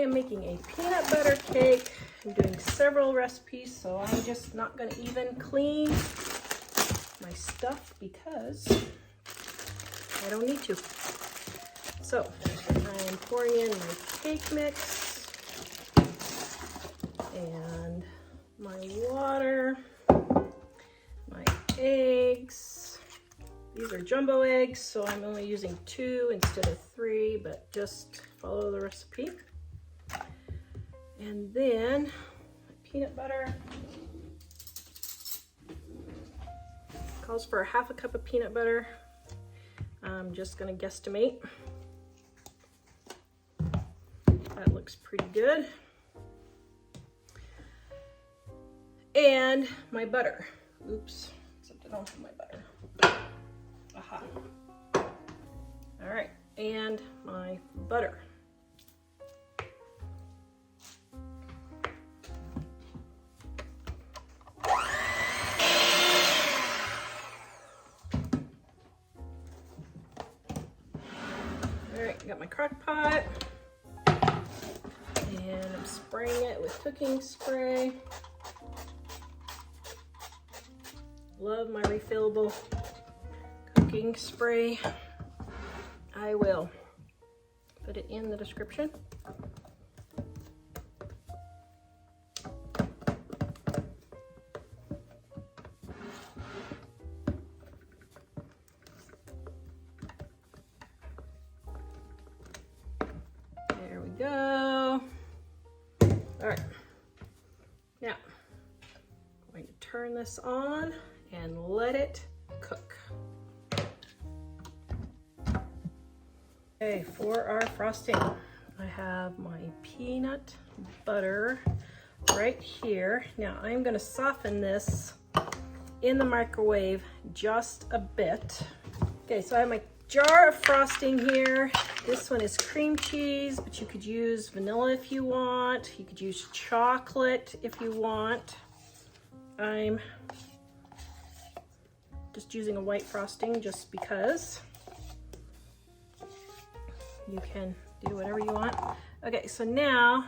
am making a peanut butter cake. I'm doing several recipes, so I'm just not going to even clean my stuff because I don't need to. So I am pouring in my cake mix and my water, my eggs. These are jumbo eggs, so I'm only using 2 instead of 3, but just follow the recipe. And then peanut butter. Calls for a 1/2 cup of peanut butter. I'm just gonna guesstimate. That looks pretty good. And my butter. Oops, except I don't have my butter. Aha. All right, and my butter. All right, got my crock pot, and I'm spraying it with cooking spray. Love my refillable cooking spray. I will put it in the description. There we go. All right. Now, I'm going to turn this on and let it cook. Okay, for our frosting, I have my peanut butter right here. Now I'm gonna soften this in the microwave just a bit. Okay, so I have my jar of frosting here. This one is cream cheese, but you could use vanilla if you want. You could use chocolate if you want. I'm just using a white frosting just because. You can do whatever you want. Okay, so now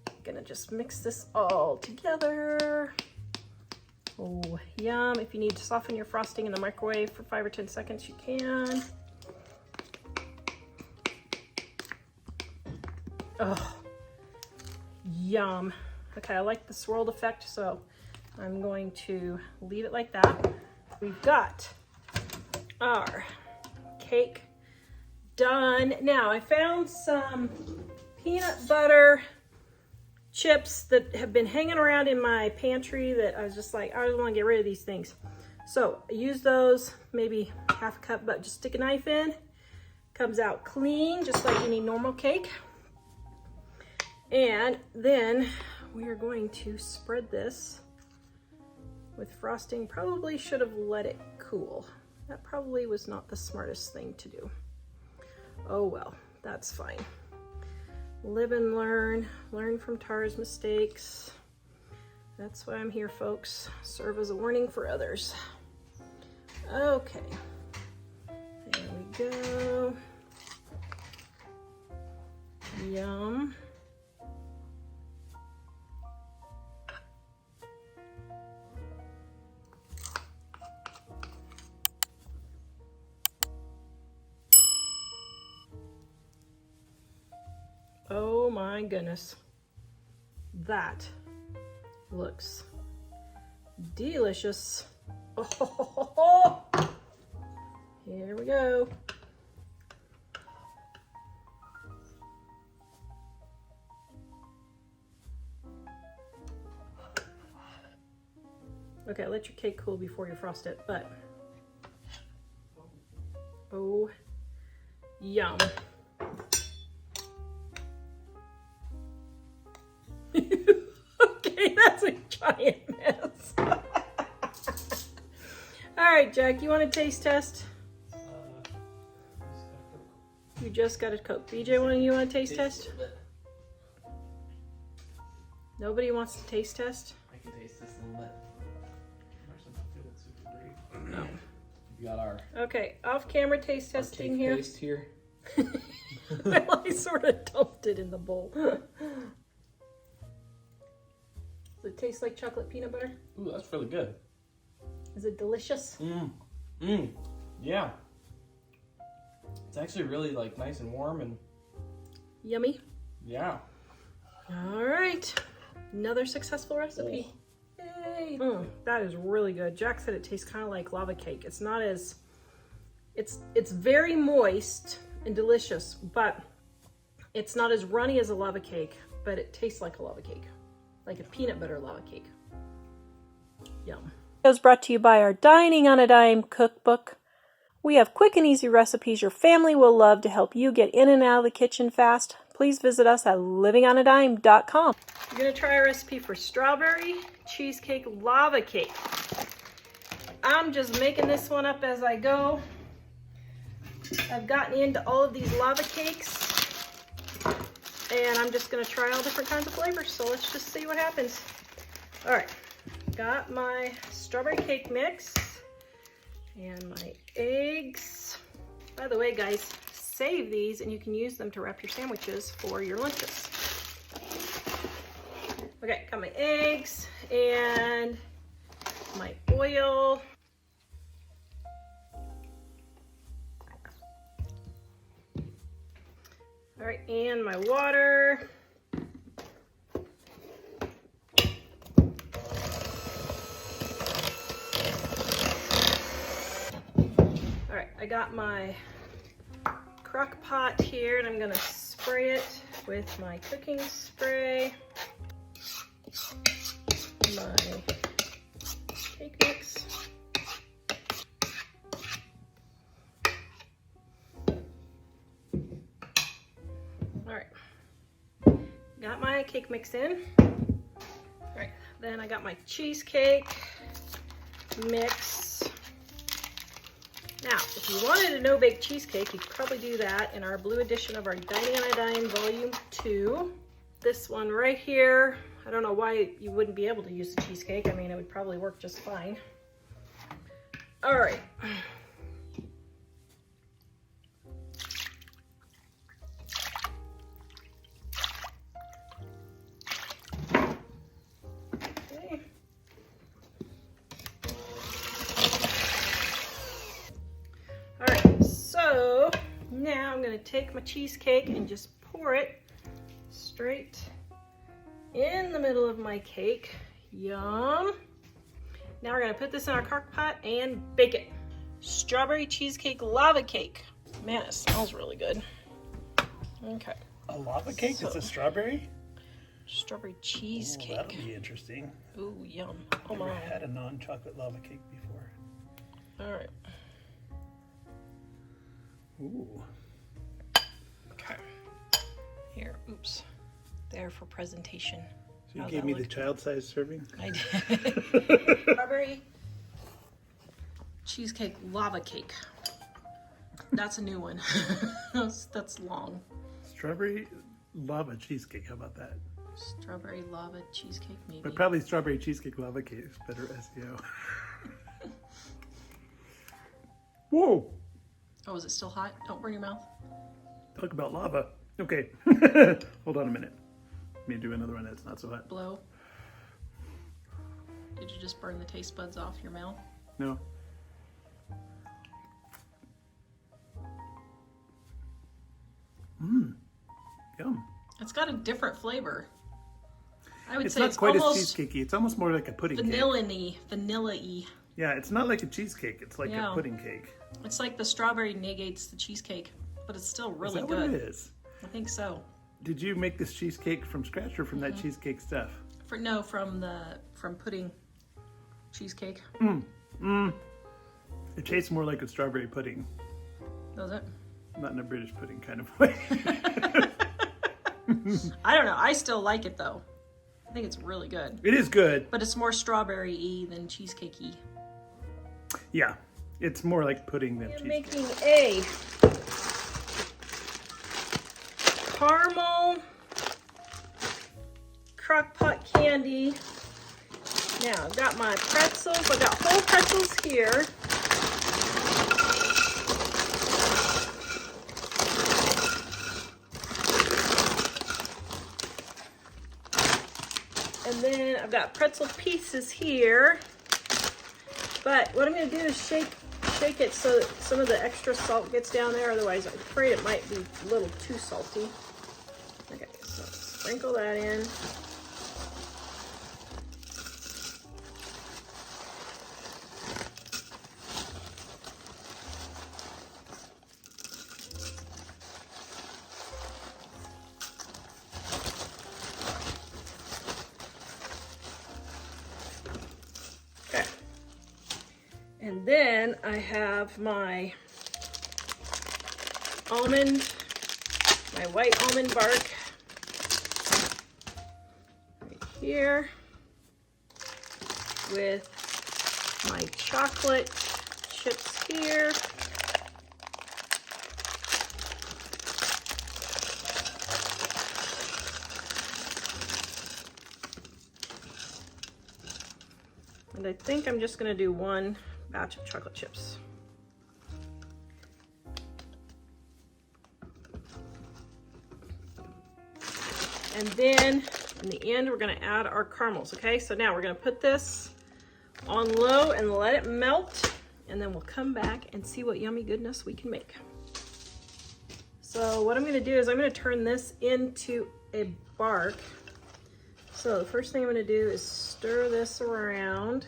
I'm gonna just mix this all together. Oh, yum. If you need to soften your frosting in the microwave for 5 or 10 seconds, you can. Oh, yum. Okay, I like the swirled effect, so I'm going to leave it like that. We've got our cake done. Now I found some peanut butter chips that have been hanging around in my pantry that I was just like, I want to get rid of these things. So I use those, maybe 1/2 cup, but just stick a knife in. Comes out clean, just like any normal cake. And then we are going to spread this with frosting. Probably should have let it cool. That probably was not the smartest thing to do. Oh well, that's fine. Live and learn from Tara's mistakes. That's why I'm here, folks. Serve as a warning for others. Okay, there we go. Yum. Oh my goodness, that looks delicious. Oh, here we go. Okay, let your cake cool before you frost it, but oh, yum. Okay, that's a giant mess. All right, Jack, you want a taste test? You just got a Coke. BJ, you want a taste test? Nobody wants to taste test? I can taste this a little bit. I'm actually not feeling super great. No. We got our Okay, off-camera taste testing cake here. paste here. Well, I sort of dumped it in the bowl. Does it taste like chocolate peanut butter? Ooh, that's really good. Is it delicious? Yeah. It's actually really like nice and warm and Yummy. yeah. All right, another successful recipe. Yay! That is really good. Jack said it tastes kind of like lava cake. It's not as, it's very moist and delicious, but it's not as runny as a lava cake, but it tastes like a lava cake, like a peanut butter lava cake. Yum. It was brought to you by our Dining on a Dime cookbook. We have quick and easy recipes your family will love to help you get in and out of the kitchen fast. Please visit us at livingonadime.com. We're going to try a recipe for strawberry cheesecake lava cake. I'm just making this one up as I go. I've gotten into all of these lava cakes and I'm just going to try all different kinds of flavors. So let's just see what happens. All right, got my strawberry cake mix and my eggs. By the way, guys, save these and you can use them to wrap your sandwiches for your lunches. Okay, got my eggs and my oil. All right, and my water. All right, I got my Crock-pot here and I'm gonna spray it with my cooking spray, my cake mix, all right, got my cake mix in. All right, then I got my cheesecake mix. Now, if you wanted a no-bake cheesecake, you could probably do that in our blue edition of our Dining on a Dime Volume 2. This one right here, I don't know why you wouldn't be able to use the cheesecake. I mean, it would probably work just fine. All right. Okay. All right, so now I'm gonna take my cheesecake and just pour it straight in the middle of my cake. Yum. Now we're gonna put this in our crock pot and bake it. Strawberry cheesecake lava cake. Man, it smells really good. Okay. A lava cake? It's a strawberry? Strawberry Ooh, cheesecake. that'll be interesting. Ooh, yum. Oh I've never my. had a non-chocolate lava cake before. All right. Ooh. Okay. Here, oops. There for presentation. So you How's gave that me the look? child-sized serving? I did. Strawberry cheesecake lava cake. That's a new one. That's long. Strawberry lava cheesecake. How about that? Strawberry lava cheesecake, maybe. But probably strawberry cheesecake lava cake is better SEO. Whoa! Oh, is it still hot? Don't burn your mouth. Talk about lava. Okay. Hold on a minute. Let me do another one that's not so hot. Blow. Did you just burn the taste buds off your mouth? No. Yum. It's got a different flavor. I would It's say not it's quite as almost cheesecakey. It's almost more like a pudding cake. vanilla-y. Yeah, it's not like a cheesecake. It's like Yeah. a pudding cake. It's like the strawberry negates the cheesecake, but it's still really is that good. what it is? I think so. Did you make this cheesecake from scratch or from that cheesecake stuff? From pudding cheesecake. It tastes more like a strawberry pudding. Does it? Not in a British pudding kind of way. I don't know. I still like it though. I think it's really good. It is good. But it's more strawberry-y than cheesecake-y. Yeah. It's more like pudding than I'm cheesecake. making a caramel Crock-pot candy. Now, I've got my pretzels. I've got whole pretzels here. And then I've got pretzel pieces here. But what I'm gonna do is shake it so that some of the extra salt gets down there. Otherwise, I'm afraid it might be a little too salty. Okay, so sprinkle that in. And then I have my white almond bark right here with my chocolate chips here. And I think I'm just gonna do one batch of chocolate chips. And then in the end, we're gonna add our caramels, okay? So now we're gonna put this on low and let it melt, and then we'll come back and see what yummy goodness we can make. So what I'm gonna do is I'm gonna turn this into a bark. So the first thing I'm gonna do is stir this around.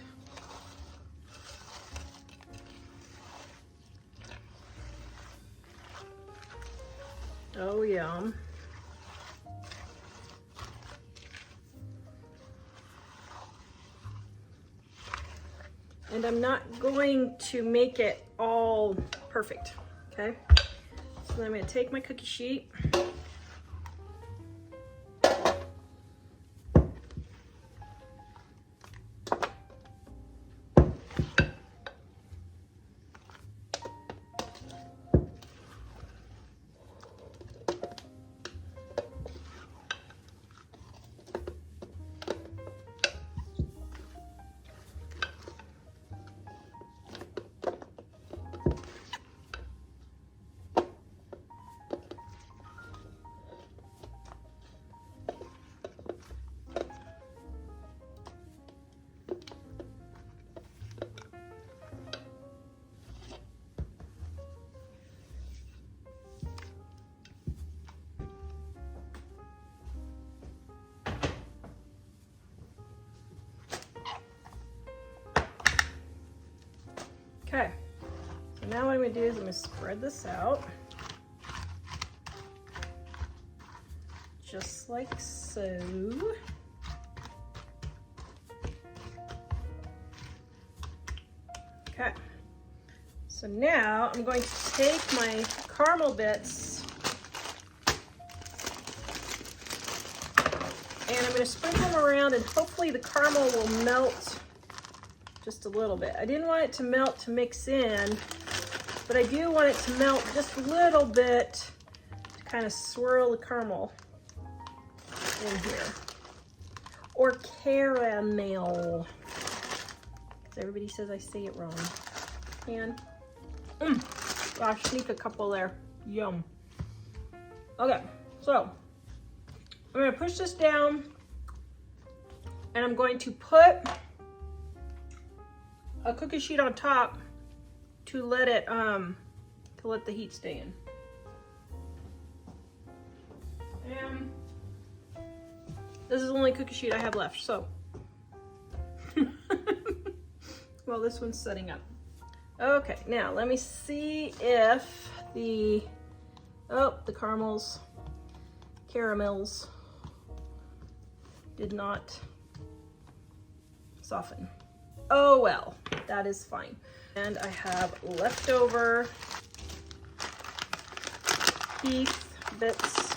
Oh, yum. And I'm not going to make it all perfect, okay? So then I'm gonna take my cookie sheet. Okay, so now what I'm gonna do is I'm gonna spread this out. Just like so. Okay, so now I'm going to take my caramel bits and I'm gonna sprinkle them around, and hopefully the caramel will melt just a little bit. I didn't want it to melt to mix in, but I do want it to melt just a little bit to kind of swirl the caramel in here. Or caramel, because everybody says I say it wrong. And, gosh, sneak a couple there. Yum. Okay, so I'm gonna push this down and I'm going to put a cookie sheet on top to let it let the heat stay in. And this is the only cookie sheet I have left, so well, this one's setting up. Okay, now let me see if the caramels did not soften. Oh well, that is fine. And I have leftover beef bits.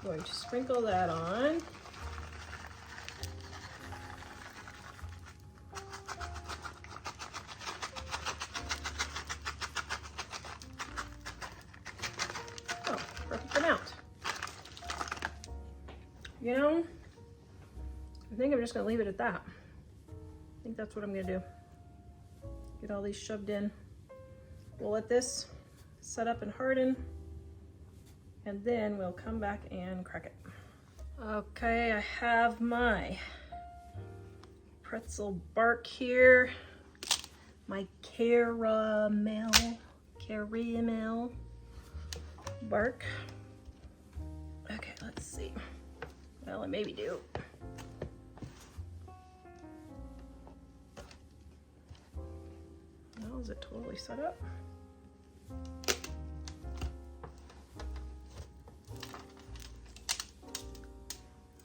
I'm going to sprinkle that on. Oh, perfect amount. You know, I think I'm just gonna leave it at that. I think that's what I'm gonna do. Get all these shoved in. We'll let this set up and harden, and then we'll come back and crack it. Okay, I have my pretzel bark here, my caramel bark. Okay, let's see. Well, I maybe do. Well, is it totally set up?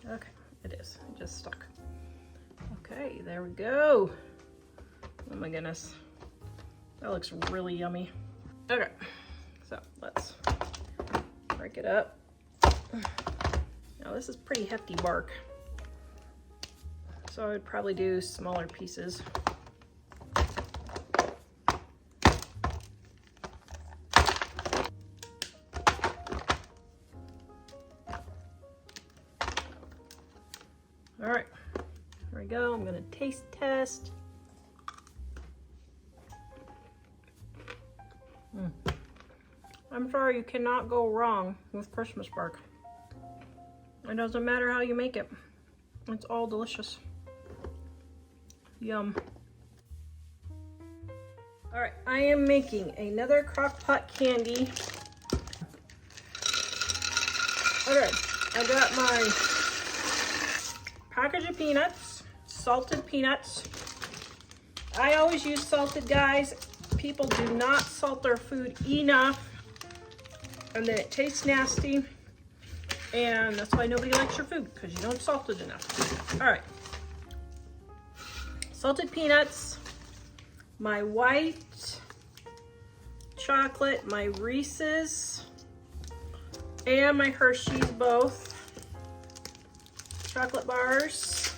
Okay, it is. It just stuck. Okay, there we go. Oh my goodness. That looks really yummy. Okay, so let's break it up. Now this is pretty hefty bark, so I would probably do smaller pieces. All right, here we go. I'm gonna taste test. I'm sorry, you cannot go wrong with Christmas bark. It doesn't matter how you make it. It's all delicious. Yum. All right, I am making another Crock-pot candy. Okay, I got my package of peanuts, salted peanuts. I always use salted, guys. People do not salt their food enough, and then it tastes nasty, and that's why nobody likes your food, because you don't salt it enough. All right, salted peanuts, my white chocolate, my Reese's, and my Hershey's, both chocolate bars.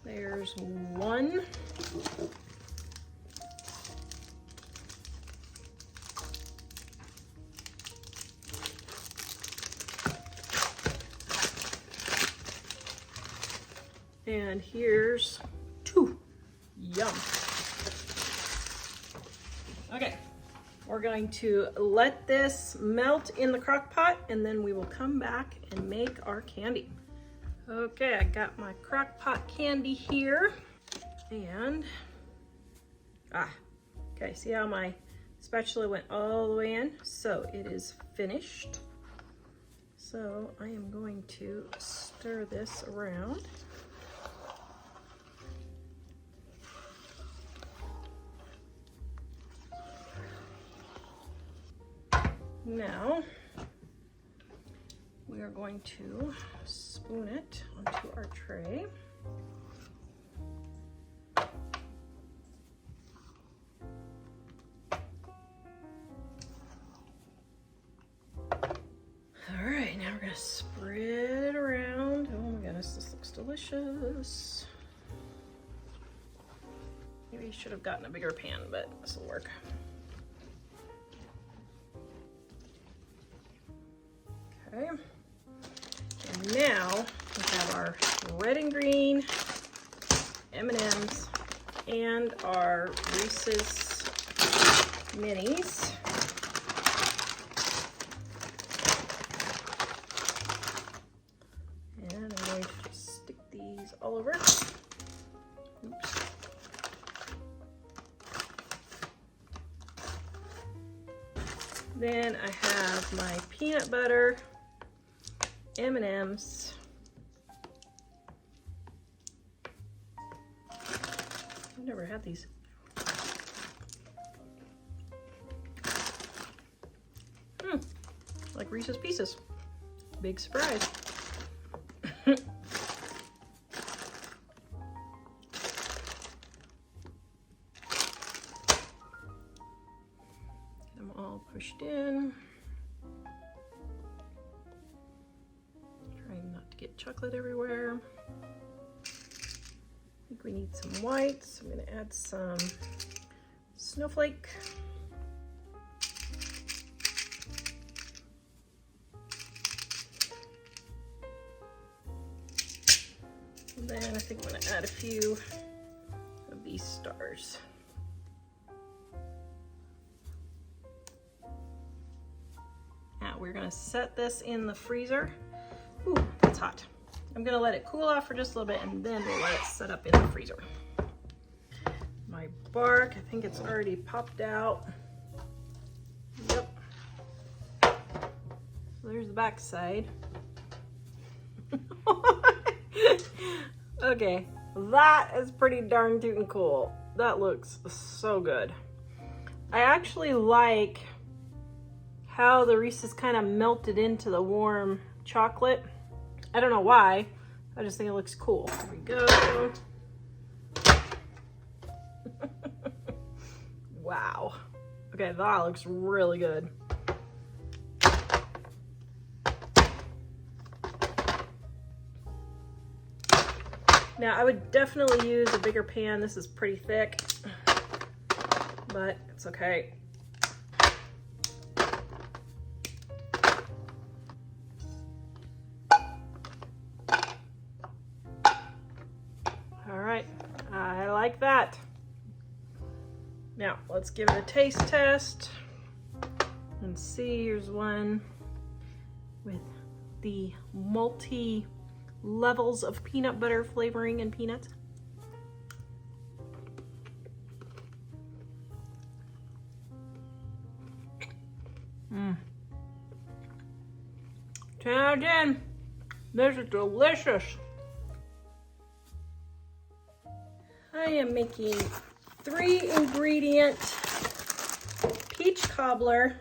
There's one. And here's two. Yum. Okay, we're going to let this melt in the crock pot, and then we will come back and make our candy. Okay, I got my crock pot candy here, and okay, see how my spatula went all the way in? So it is finished. So I am going to stir this around. Now we are going to spoon it onto our tray. All right, now we're gonna spread it around. Oh my goodness, this looks delicious. Maybe you should have gotten a bigger pan, but this will work. Okay. And now we have our red and green M&Ms and our Reese's Minis. And I'm going to just stick these all over. Oops. Then I have my peanut butter M&Ms. I've never had these. Like Reese's Pieces. Big surprise. Get them all pushed in. Trying not to get chocolate everywhere. I think we need some white, so I'm going to add some snowflake. And then I think I'm going to add a few of these stars. we're gonna set this in the freezer. Ooh, that's hot. I'm gonna let it cool off for just a little bit and then we'll let it set up in the freezer. My bark, I think it's already popped out. Yep. There's the back side. Okay, that is pretty darn tootin' cool. That looks so good. I actually like how the Reese's kind of melted into the warm chocolate. I don't know why. I just think it looks cool. Here we go. Wow. Okay, that looks really good. Now, I would definitely use a bigger pan. This is pretty thick, but it's okay. All right, I like that. Now, let's give it a taste test and see. Here's one with the multi levels of peanut butter flavoring and peanuts. Mmm. 10 out of 10. This is delicious. I am making 3-ingredient peach cobbler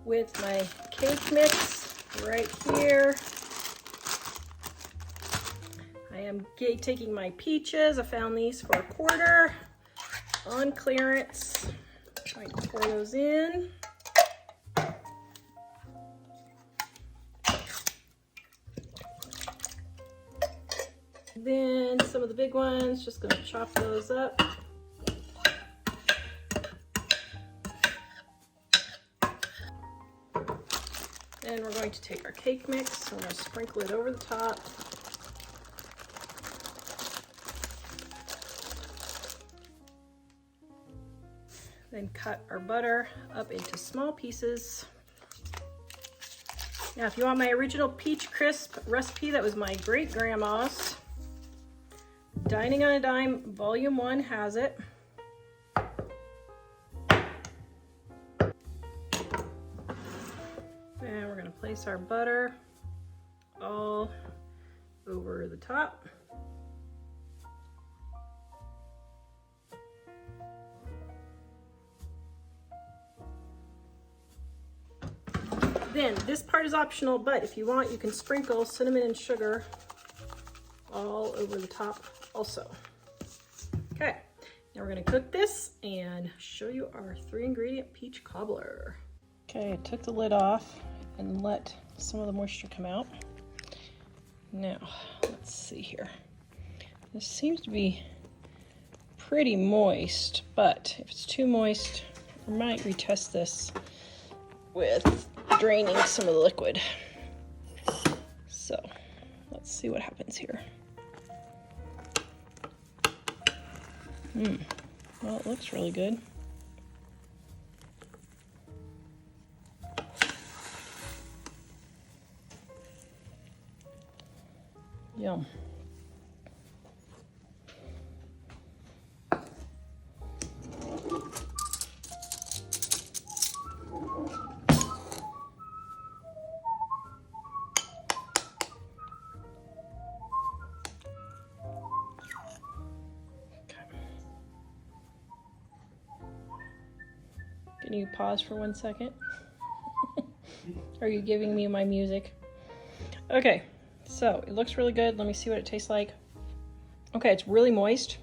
with my cake mix right here. I am taking my peaches. I found these for $1 on clearance. I'm going to pour those in. Then some of the big ones, just going to chop those up. And we're going to take our cake mix, we're going to sprinkle it over the top. Then cut our butter up into small pieces. Now, if you want my original peach crisp recipe, that was my great grandma's. Dining on a Dime Volume 1 has it. And we're going to place our butter all over the top. Then this part is optional, but if you want, you can sprinkle cinnamon and sugar all over the top also. Okay, now we're going to cook this and show you our 3-ingredient peach cobbler. Okay, I took the lid off and let some of the moisture come out. Now, let's see here. This seems to be pretty moist, but if it's too moist, I might retest this with draining some of the liquid. So, let's see what happens here. Well, it looks really good. Yum. Can you pause for 1 second? Are you giving me my music? Okay, so it looks really good. Let me see what it tastes like. Okay, it's really moist,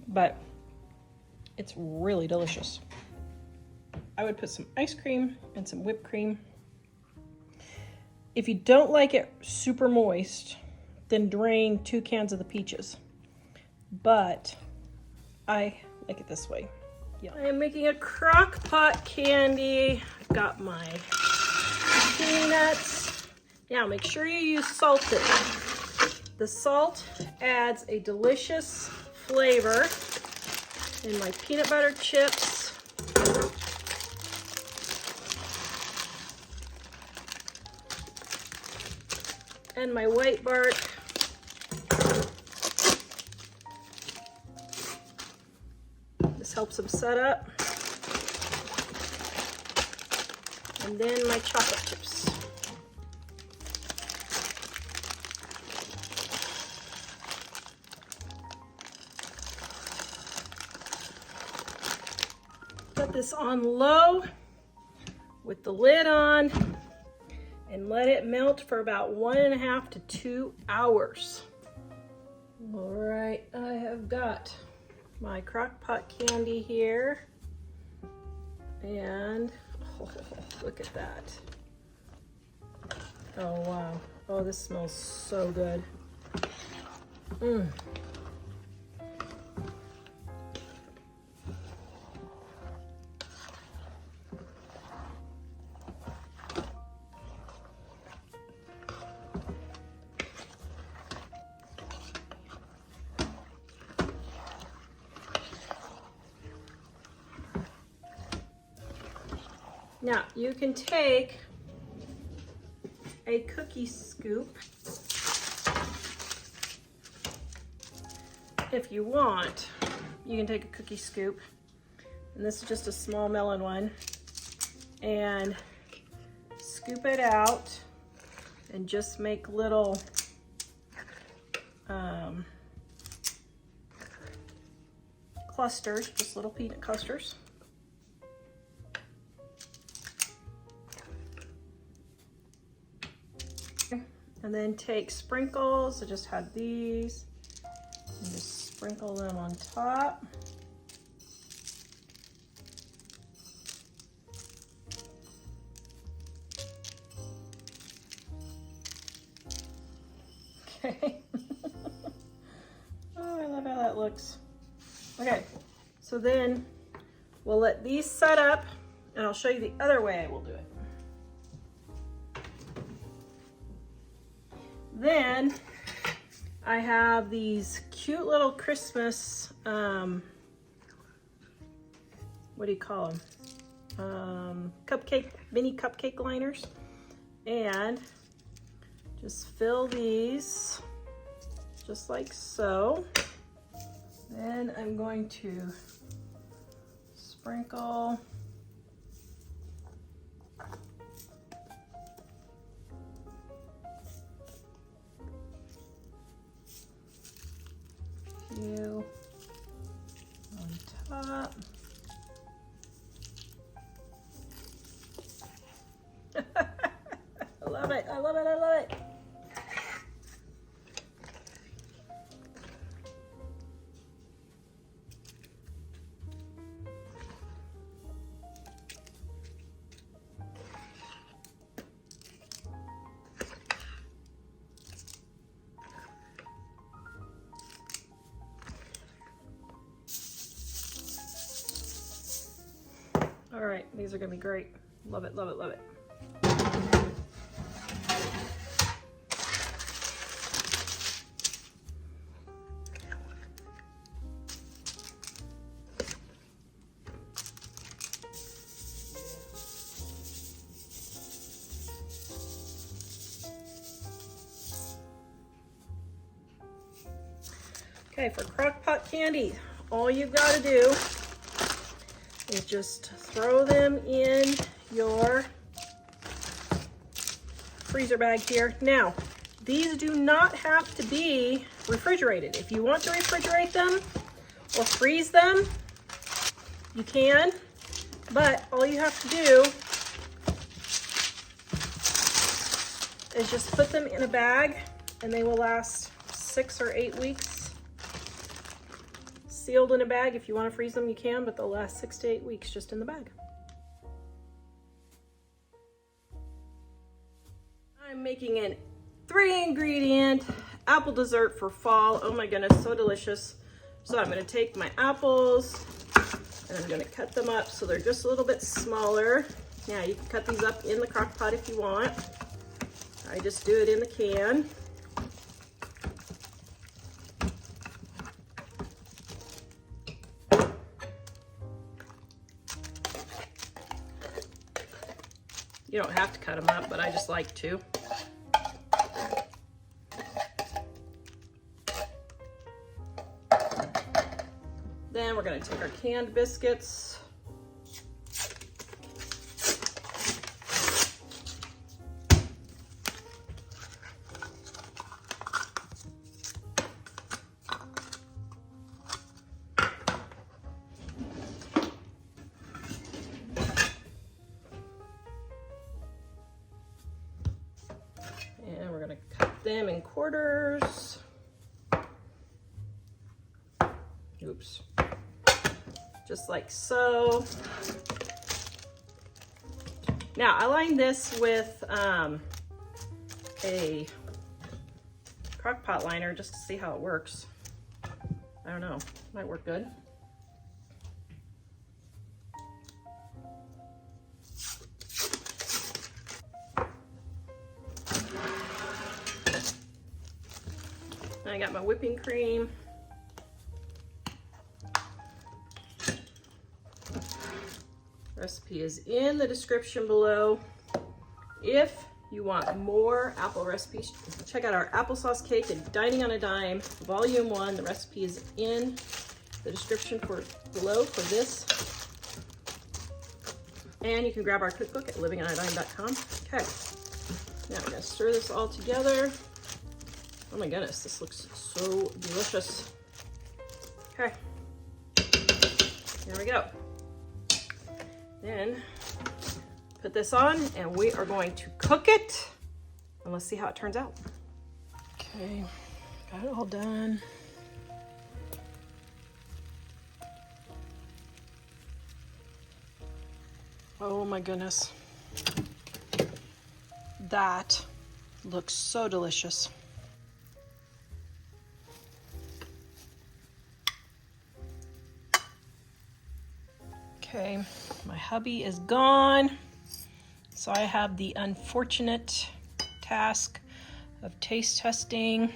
but it's really delicious. I would put some ice cream and some whipped cream. If you don't like it super moist, then drain 2 cans of the peaches. But I like it this way. Yeah. I am making a Crock-pot candy. I've got my peanuts. Now make sure you use salted. The salt adds a delicious flavor. And my peanut butter chips. and my white bark. This helps them set up. And then my chocolate chips. Put this on low with the lid on and let it melt for about 1.5 to 2 hours. All right, I have got my Crock-Pot candy here. And oh, look at that. Oh wow. Oh, this smells so good. Mmm. Now, you can take a cookie scoop if you want. You can take a cookie scoop, and this is just a small melon one, and scoop it out and just make little clusters, just little peanut clusters. And then take sprinkles. I just had these. And just sprinkle them on top. Okay. Oh, I love how that looks. Okay, so then we'll let these set up, and I'll show you the other way I will do it. Then I have these cute little Christmas, what do you call them? Mini cupcake liners. And just fill these just like so. Then I'm going to sprinkle you on top. I love it, I love it, I love it. All right, these are gonna be great. Love it, love it, love it. Okay, for Crock-Pot candy, all you've got to do is just throw them in your freezer bag here. Now, these do not have to be refrigerated. If you want to refrigerate them or freeze them, you can, but all you have to do is just put them in a bag and they will last 6 or 8 weeks. Sealed in a bag. If you want to freeze them, you can, but they'll last 6 to 8 weeks just in the bag. I'm making an 3-ingredient apple dessert for fall. Oh my goodness, so delicious. So I'm going to take my apples and I'm going to cut them up so they're just a little bit smaller. Now you can cut these up in the crock pot if you want. I just do it in the can. You don't have to cut them up, but I just like to. we're gonna take our canned biscuits. And we're gonna cut them in quarters. Oops. Just like so. Now I line this with a Crock-pot liner just to see how it works. I don't know, might work good. I got my whipping cream. Recipe is in the description below. If you want more apple recipes, check out our applesauce cake and Dining on a Dime, Volume 1. The recipe is in the description below for this. And you can grab our cookbook at livingonadime.com. Okay, now we're gonna stir this all together. Oh my goodness, this looks so delicious. Okay, there we go. Then put this on and we are going to cook it and let's see how it turns out. Okay, got it all done. Oh my goodness. That looks so delicious. Okay, my hubby is gone, so I have the unfortunate task of taste testing.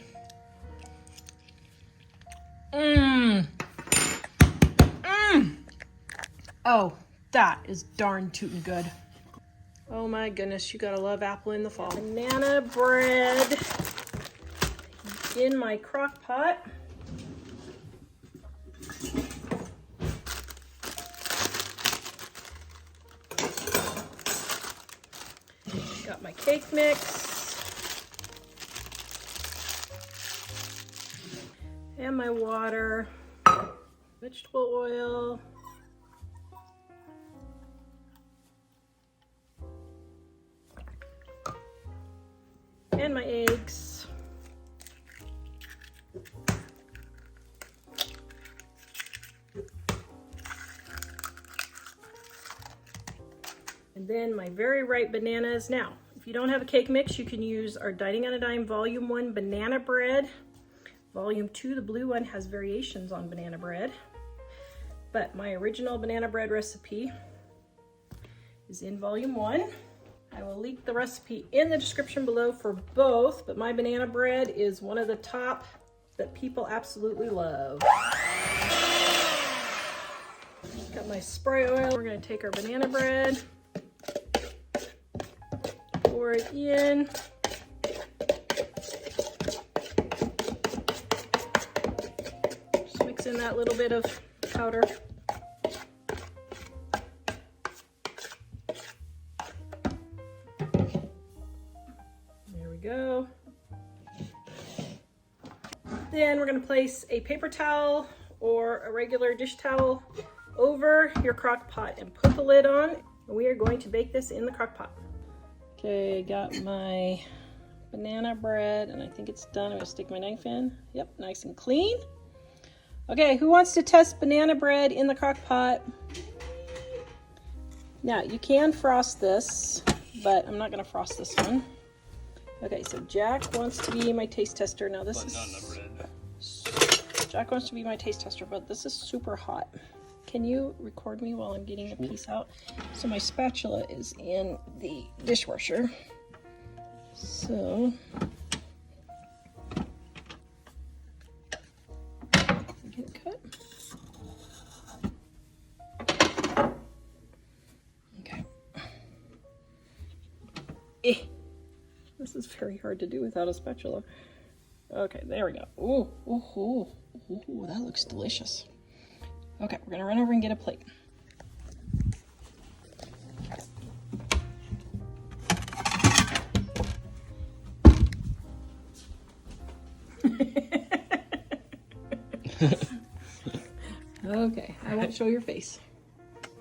Oh, that is darn tootin' good. Oh my goodness, you gotta love apple in the fall. Banana bread in my crock pot. Got my cake mix and my water, vegetable oil, and my eggs. And then my very ripe bananas. Now, if you don't have a cake mix, you can use our Dining on a Dime Volume 1 banana bread. Volume 2, the blue one, has variations on banana bread. But my original banana bread recipe is in Volume 1. I will link the recipe in the description below for both, but my banana bread is one of the top that people absolutely love. Got my spray oil. We're gonna take our banana bread, pour it in. Just mix in that little bit of powder. There we go. Then we're gonna place a paper towel or a regular dish towel over your crock pot and put the lid on. We are going to bake this in the crock pot. Okay, got my banana bread and I think it's done. I'm gonna stick my knife in. Yep, nice and clean. Okay, who wants to test banana bread in the crock pot? Now, you can frost this, but I'm not gonna frost this one. Okay, so Jack wants to be my taste tester. Now this is... Jack wants to be my taste tester, but this is super hot. Can you record me while I'm getting a piece out? So my spatula is in the dishwasher. So... get it cut. Okay. This is very hard to do without a spatula. Okay, there we go. Ooh, ooh, ooh, ooh, that looks delicious. Okay, we're gonna run over and get a plate. Okay, I won't show your face.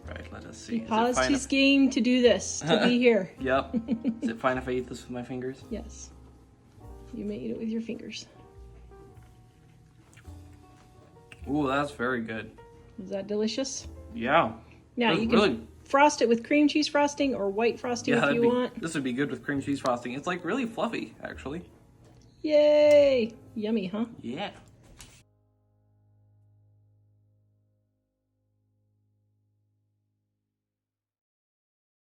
Right, let us see. He paused his game to do this, to be here. Yep. Is it fine if I eat this with my fingers? Yes. You may eat it with your fingers. Ooh, that's very good. Is that delicious? Yeah. Now That's you can really- frost it with cream cheese frosting or white frosting if you want. This would be good with cream cheese frosting. It's like really fluffy, actually. Yay! Yummy, huh? Yeah.